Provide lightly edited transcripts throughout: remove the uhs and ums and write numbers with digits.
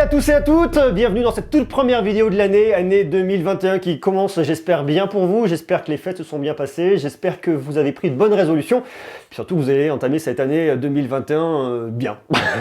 tous et à toutes, bienvenue dans cette toute première vidéo de l'année, année 2021 qui commence, j'espère bien pour vous, j'espère que les fêtes se sont bien passées, j'espère que vous avez pris de bonnes résolutions, puis surtout vous allez entamer cette année 2021 bien,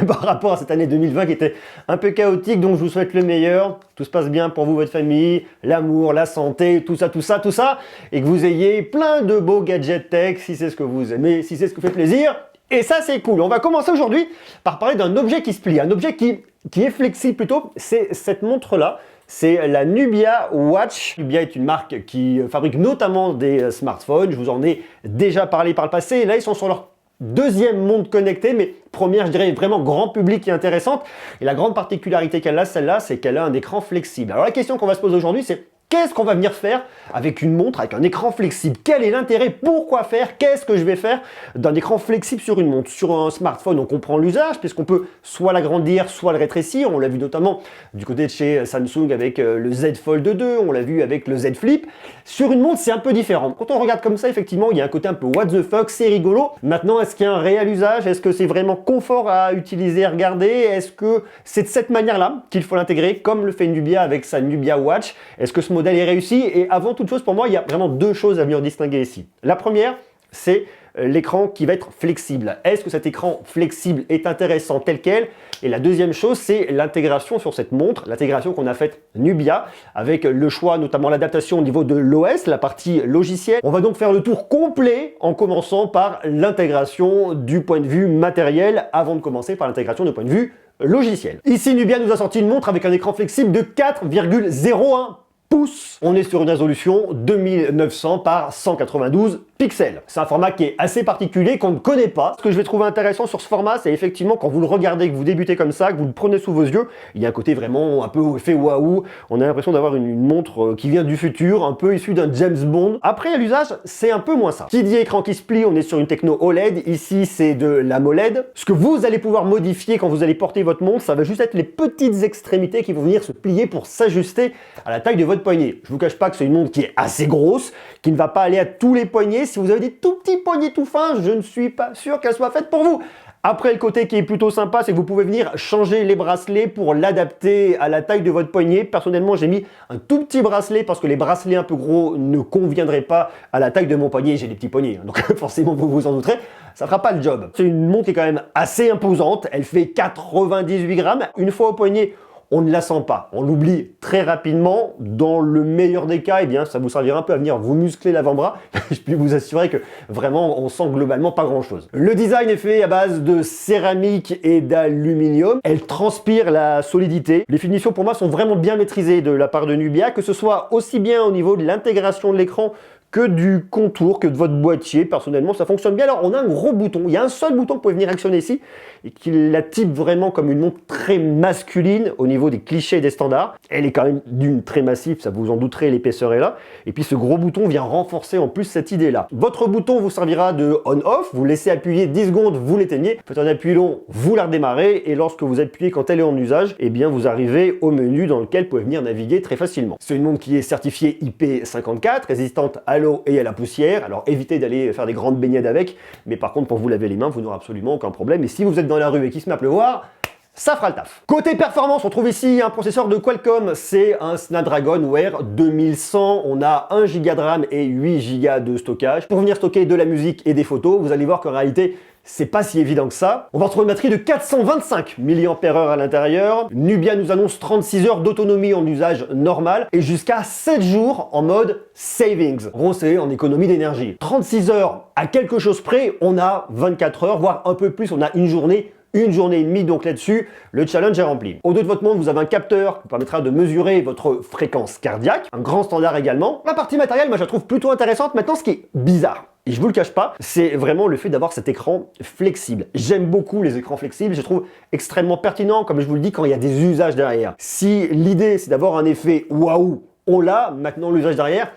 par rapport à cette année 2020 qui était un peu chaotique, donc je vous souhaite le meilleur, tout se passe bien pour vous, votre famille, l'amour, la santé, tout ça, et que vous ayez plein de beaux gadgets tech, si c'est ce que vous aimez, si c'est ce qui vous fait plaisir. Et ça, c'est cool. On va commencer aujourd'hui par parler d'un objet qui se plie, un objet qui est flexible plutôt. C'est cette montre-là. C'est la Nubia Watch. Nubia est une marque qui fabrique notamment des smartphones. Je vous en ai déjà parlé par le passé. Et là, ils sont sur leur deuxième montre connectée, mais première, je dirais, vraiment grand public et intéressante. Et la grande particularité qu'elle a, celle-là, c'est qu'elle a un écran flexible. Alors la question qu'on va se poser aujourd'hui, c'est qu'est-ce qu'on va venir faire avec une montre, avec un écran flexible? Quel est l'intérêt? Pourquoi faire? Qu'est-ce que je vais faire d'un écran flexible sur une montre? Sur un smartphone, on comprend l'usage, puisqu'on peut soit l'agrandir, soit le rétrécir. On l'a vu notamment du côté de chez Samsung avec le Z Fold 2, on l'a vu avec le Z Flip. Sur une montre, c'est un peu différent. Quand on regarde comme ça, effectivement, il y a un côté un peu what the fuck, c'est rigolo. Maintenant, est-ce qu'il y a un réel usage? Est-ce que c'est vraiment confort à utiliser, à regarder? Est-ce que c'est de cette manière-là qu'il faut l'intégrer, comme le fait Nubia avec sa Nubia Watch? Est-ce que ce modèle est réussi? Et avant toute chose, pour moi, il y a vraiment deux choses à venir distinguer ici. La première, c'est l'écran qui va être flexible. Est-ce que cet écran flexible est intéressant tel quel? Et la deuxième chose, c'est l'intégration sur cette montre, l'intégration qu'on a faite Nubia, avec le choix, notamment l'adaptation au niveau de l'OS, la partie logicielle. On va donc faire le tour complet en commençant par l'intégration du point de vue matériel, avant de commencer par l'intégration du point de vue logiciel. Ici, Nubia nous a sorti une montre avec un écran flexible de 4,01 pouces. On est sur une résolution 2900 par 192 pixels. C'est un format qui est assez particulier, qu'on ne connaît pas. Ce que je vais trouver intéressant sur ce format, c'est effectivement quand vous le regardez, que vous débutez comme ça, que vous le prenez sous vos yeux, il y a un côté vraiment un peu effet waouh. On a l'impression d'avoir une montre qui vient du futur, un peu issue d'un James Bond. Après, à l'usage, c'est un peu moins ça. Qui dit écran qui se plie, on est sur une techno OLED. Ici, c'est de l'AMOLED. Ce que vous allez pouvoir modifier quand vous allez porter votre montre, ça va juste être les petites extrémités qui vont venir se plier pour s'ajuster à la taille de votre poignet. Je vous cache pas que c'est une montre qui est assez grosse, qui ne va pas aller à tous les poignets. Si vous avez des tout petits poignets tout fins, je ne suis pas sûr qu'elle soit faite pour vous. Après, le côté qui est plutôt sympa, c'est que vous pouvez venir changer les bracelets pour l'adapter à la taille de votre poignet. Personnellement, j'ai mis un tout petit bracelet parce que les bracelets un peu gros ne conviendraient pas à la taille de mon poignet. J'ai des petits poignets, donc forcément, vous vous en douterez, ça ne fera pas le job. C'est une montre qui est quand même assez imposante. Elle fait 98 grammes. Une fois au poignet, on ne la sent pas, on l'oublie très rapidement. Dans le meilleur des cas, eh bien, ça vous servira un peu à venir vous muscler l'avant-bras. Je peux vous assurer que vraiment, on sent globalement pas grand-chose. Le design est fait à base de céramique et d'aluminium. Elle transpire la solidité. Les finitions, pour moi, sont vraiment bien maîtrisées de la part de Nubia, que ce soit aussi bien au niveau de l'intégration de l'écran que du contour, que de votre boîtier. Personnellement, ça fonctionne bien. Alors, on a un gros bouton. Il y a un seul bouton que vous pouvez venir actionner ici et qui la type vraiment comme une montre très masculine au niveau des clichés et des standards. Elle est quand même d'une très massive, ça vous en douterez, l'épaisseur est là. Et puis, ce gros bouton vient renforcer en plus cette idée-là. Votre bouton vous servira de on-off. Vous laissez appuyer 10 secondes, vous l'éteignez. Faites un appui long, vous la redémarrez. Et lorsque vous appuyez quand elle est en usage, eh bien, vous arrivez au menu dans lequel vous pouvez venir naviguer très facilement. C'est une montre qui est certifiée IP54, résistante à l'eau et à la poussière. Alors évitez d'aller faire des grandes baignades avec, mais par contre pour vous laver les mains, vous n'aurez absolument aucun problème. Et si vous êtes dans la rue et qu'il se met à pleuvoir, ça fera le taf. Côté performance, on trouve ici un processeur de Qualcomm, c'est un Snapdragon Wear 2100. On a 1 Go de RAM et 8 Go de stockage. Pour venir stocker de la musique et des photos, vous allez voir qu'en réalité, c'est pas si évident que ça. On va retrouver une batterie de 425 mAh à l'intérieur. Nubia nous annonce 36 heures d'autonomie en usage normal et jusqu'à 7 jours en mode savings. En gros, c'est en économie d'énergie. 36 heures à quelque chose près, on a 24 heures, voire un peu plus, on a une journée et demie, donc là-dessus, le challenge est rempli. Au dos de votre montre, vous avez un capteur qui vous permettra de mesurer votre fréquence cardiaque, un grand standard également. La partie matérielle, moi je la trouve plutôt intéressante. Maintenant, ce qui est bizarre, et je vous le cache pas, c'est vraiment le fait d'avoir cet écran flexible. J'aime beaucoup les écrans flexibles, je les trouve extrêmement pertinents, comme je vous le dis, quand il y a des usages derrière. Si l'idée c'est d'avoir un effet waouh, on l'a, maintenant l'usage derrière,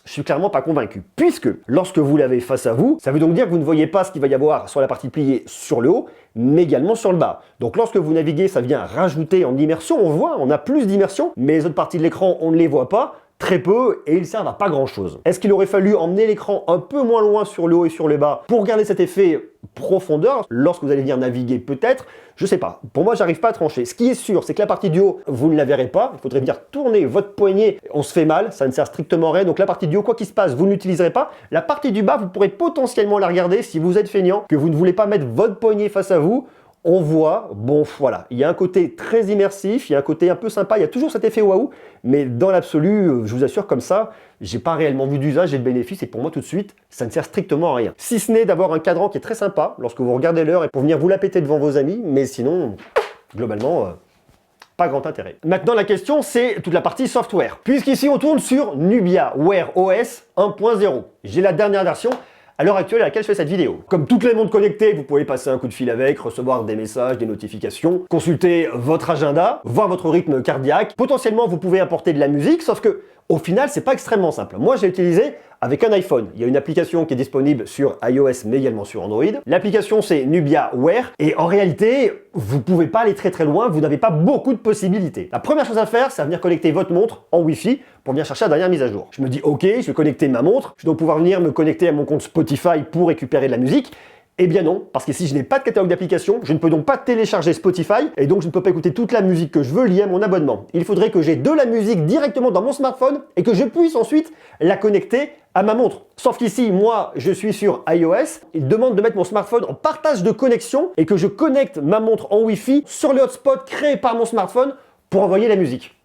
je suis clairement pas convaincu. Puisque lorsque vous l'avez face à vous, ça veut donc dire que vous ne voyez pas ce qu'il va y avoir sur la partie pliée sur le haut, mais également sur le bas. Donc lorsque vous naviguez, ça vient rajouter en immersion, on voit, on a plus d'immersion, mais les autres parties de l'écran, on ne les voit pas. Très peu, et ils servent à pas grand chose. Est-ce qu'il aurait fallu emmener l'écran un peu moins loin sur le haut et sur le bas pour garder cet effet profondeur, lorsque vous allez venir naviguer peut-être, je sais pas. Pour moi, j'arrive pas à trancher. Ce qui est sûr, c'est que la partie du haut, vous ne la verrez pas. Il faudrait venir tourner votre poignet. On se fait mal, ça ne sert strictement à rien. Donc la partie du haut, quoi qu'il se passe, vous ne l'utiliserez pas. La partie du bas, vous pourrez potentiellement la regarder si vous êtes feignant, que vous ne voulez pas mettre votre poignet face à vous. On voit, bon voilà, il y a un côté très immersif, il y a un côté un peu sympa, il y a toujours cet effet waouh, mais dans l'absolu, je vous assure comme ça, j'ai pas réellement vu d'usage et de bénéfice, et pour moi tout de suite, ça ne sert strictement à rien. Si ce n'est d'avoir un cadran qui est très sympa, lorsque vous regardez l'heure et pour venir vous la péter devant vos amis, mais sinon, globalement, pas grand intérêt. Maintenant la question c'est toute la partie software, puisqu'ici on tourne sur Nubia Wear OS 1.0. J'ai la dernière version, à l'heure actuelle à laquelle je fais cette vidéo. Comme toutes les montres connectées, vous pouvez passer un coup de fil avec, recevoir des messages, des notifications, consulter votre agenda, voir votre rythme cardiaque. Potentiellement, vous pouvez importer de la musique, sauf que au final, c'est pas extrêmement simple. Moi, j'ai utilisé avec un iPhone. Il y a une application qui est disponible sur iOS, mais également sur Android. L'application, c'est Nubia Wear. Et en réalité, vous pouvez pas aller très loin, vous n'avez pas beaucoup de possibilités. La première chose à faire, c'est à venir connecter votre montre en Wi-Fi pour venir chercher la dernière mise à jour. Je me dis, ok, je vais connecter ma montre. Je dois pouvoir venir me connecter à mon compte Spotify pour récupérer de la musique. Eh bien non, parce que si je n'ai pas de catalogue d'applications, je ne peux donc pas télécharger Spotify et donc je ne peux pas écouter toute la musique que je veux liée à mon abonnement. Il faudrait que j'ai de la musique directement dans mon smartphone et que je puisse ensuite la connecter à ma montre. Sauf qu'ici, moi, je suis sur iOS, il demande de mettre mon smartphone en partage de connexion et que je connecte ma montre en Wi-Fi sur le hotspot créé par mon smartphone pour envoyer la musique.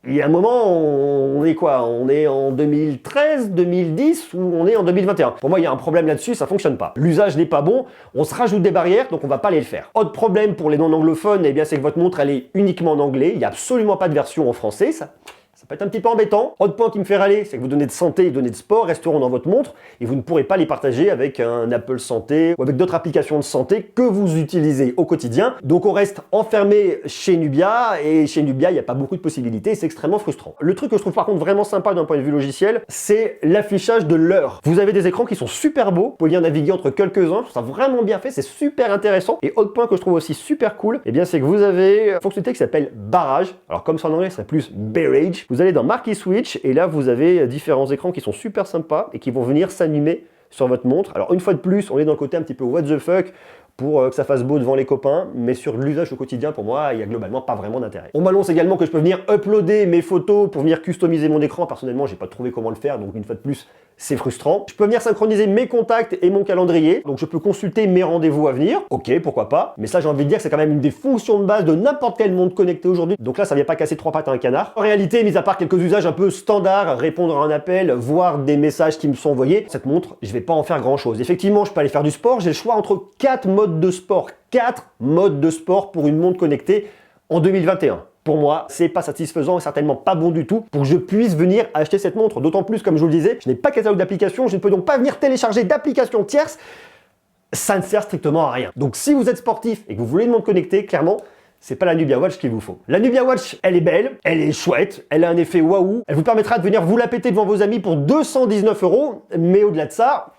Il y a un moment, on est quoi? On est en 2013, 2010 ou on est en 2021? Pour moi, il y a un problème là-dessus, ça fonctionne pas. L'usage n'est pas bon, on se rajoute des barrières, donc on va pas aller le faire. Autre problème pour les non-anglophones, eh bien, c'est que votre montre, elle est uniquement en anglais, il n'y a absolument pas de version en français, ça peut être un petit peu embêtant. Autre point qui me fait râler, c'est que vos données de santé et données de sport resteront dans votre montre et vous ne pourrez pas les partager avec un Apple Santé ou avec d'autres applications de santé que vous utilisez au quotidien. Donc on reste enfermé chez Nubia et chez Nubia, il n'y a pas beaucoup de possibilités et c'est extrêmement frustrant. Le truc que je trouve par contre vraiment sympa d'un point de vue logiciel, c'est l'affichage de l'heure. Vous avez des écrans qui sont super beaux, vous pouvez bien naviguer entre quelques-uns, je trouve ça vraiment bien fait, c'est super intéressant. Et autre point que je trouve aussi super cool, eh bien c'est que vous avez une fonctionnalité qui s'appelle barrage. Alors comme ça en anglais, c'est plus barrage. Vous allez dans Marquee Switch et là vous avez différents écrans qui sont super sympas et qui vont venir s'animer sur votre montre. Alors une fois de plus, on est dans le côté un petit peu what the fuck pour que ça fasse beau devant les copains, mais sur l'usage au quotidien, pour moi, il n'y a globalement pas vraiment d'intérêt. On m'annonce également que je peux venir uploader mes photos pour venir customiser mon écran. Personnellement, j'ai pas trouvé comment le faire, donc une fois de plus, c'est frustrant. Je peux venir synchroniser mes contacts et mon calendrier, donc je peux consulter mes rendez-vous à venir. Ok, pourquoi pas, mais ça j'ai envie de dire que c'est quand même une des fonctions de base de n'importe quelle montre connectée aujourd'hui. Donc là, ça vient pas casser trois pattes à un canard. En réalité, mis à part quelques usages un peu standards, répondre à un appel, voir des messages qui me sont envoyés, cette montre, je vais pas en faire grand chose. Effectivement, je peux aller faire du sport, j'ai le choix entre 4 modes de sport. 4 modes de sport pour une montre connectée en 2021. Pour moi, c'est pas satisfaisant et certainement pas bon du tout pour que je puisse venir acheter cette montre. D'autant plus, comme je vous le disais, je n'ai pas de catalogue d'applications, je ne peux donc pas venir télécharger d'applications tierces. Ça ne sert strictement à rien. Donc si vous êtes sportif et que vous voulez une montre connectée, clairement, c'est pas la Nubia Watch qu'il vous faut. La Nubia Watch, elle est belle, elle est chouette, elle a un effet waouh, elle vous permettra de venir vous la péter devant vos amis pour 219 €, mais au-delà de ça,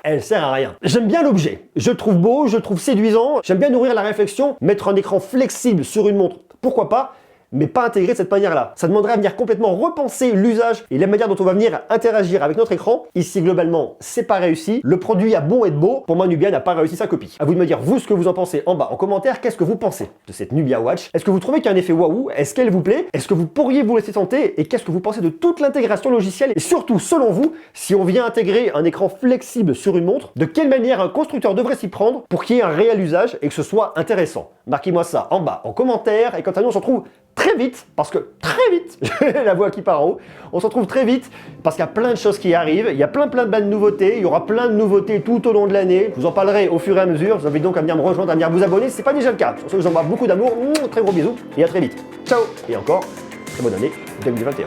elle sert à rien. J'aime bien l'objet, je le trouve beau, je le trouve séduisant, j'aime bien nourrir la réflexion, mettre un écran flexible sur une montre, pourquoi pas, mais pas intégré de cette manière-là. Ça demanderait à venir complètement repenser l'usage et la manière dont on va venir interagir avec notre écran. Ici, globalement, c'est pas réussi. Le produit a beau être beau, pour moi, Nubia n'a pas réussi sa copie. À vous de me dire, vous, ce que vous en pensez en bas, en commentaire, qu'est-ce que vous pensez de cette Nubia Watch? Est-ce que vous trouvez qu'il y a un effet waouh? Est-ce qu'elle vous plaît? Est-ce que vous pourriez vous laisser tenter? Et qu'est-ce que vous pensez de toute l'intégration logicielle? Et surtout, selon vous, si on vient intégrer un écran flexible sur une montre, de quelle manière un constructeur devrait s'y prendre pour qu'il y ait un réel usage et que ce soit intéressant? Marquez-moi ça en bas, en commentaire, et quant à nous, on se retrouve très vite, parce que très vite, j'ai la voix qui part en haut, on se retrouve très vite, parce qu'il y a plein de choses qui arrivent, il y a plein de nouveautés, il y aura plein de nouveautés tout au long de l'année, je vous en parlerai au fur et à mesure, je vous invite donc à venir me rejoindre, à venir vous abonner, si c'est pas déjà le cas. Sur ce, je vous envoie beaucoup d'amour, très gros bisous, et à très vite. Ciao, et encore, très bonne année 2021.